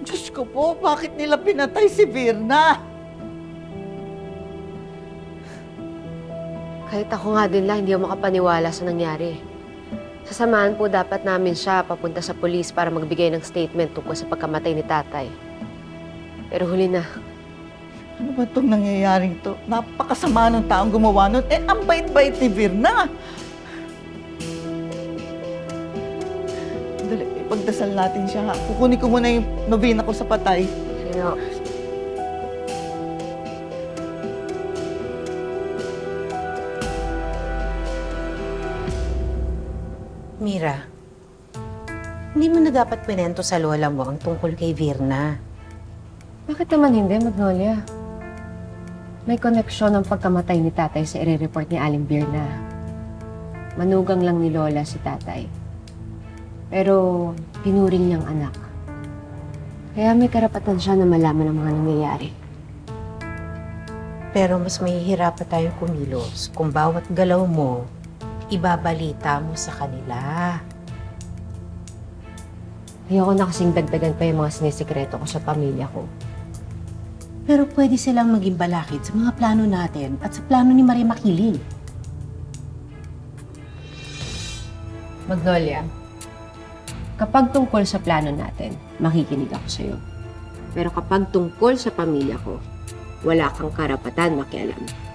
Diyos ko po, bakit nila pinatay si Virna? Kahit ako nga din lang, hindi ako makapaniwala sa nangyari. Sasamahan po dapat namin siya papunta sa pulis para magbigay ng statement tungkol sa pagkamatay ni tatay. Pero huli na. Ano ba itong nangyayaring to? Napakasama ng taong gumawa nun. Eh, ang bait-bait ni Virna. Dali, ipagdasal natin siya ha. Kukunin ko muna yung nobina ko sa patay. Sino? Mira, hindi mo na dapat pinento sa lola mo ang tungkol kay Virna. Bakit naman hindi, Magnolia? May koneksyon ang pagkamatay ni tatay sa i-report ni Aling Virna. Manugang lang ni Lola si tatay. Pero pinuring niyang anak. Kaya may karapatan siya na malaman ang mga nangyayari. Pero mas mahihirapan tayong kumilos kung bawat galaw mo, ibabalita mo sa kanila. Ayoko na kasing dagdagan pa yung mga sinisikreto ko sa pamilya ko. Pero pwede silang maging balakid sa mga plano natin at sa plano ni Maria Makiling. Magnolia, kapag tungkol sa plano natin, makikinig ako sa'yo. Pero kapag tungkol sa pamilya ko, wala kang karapatan makialam.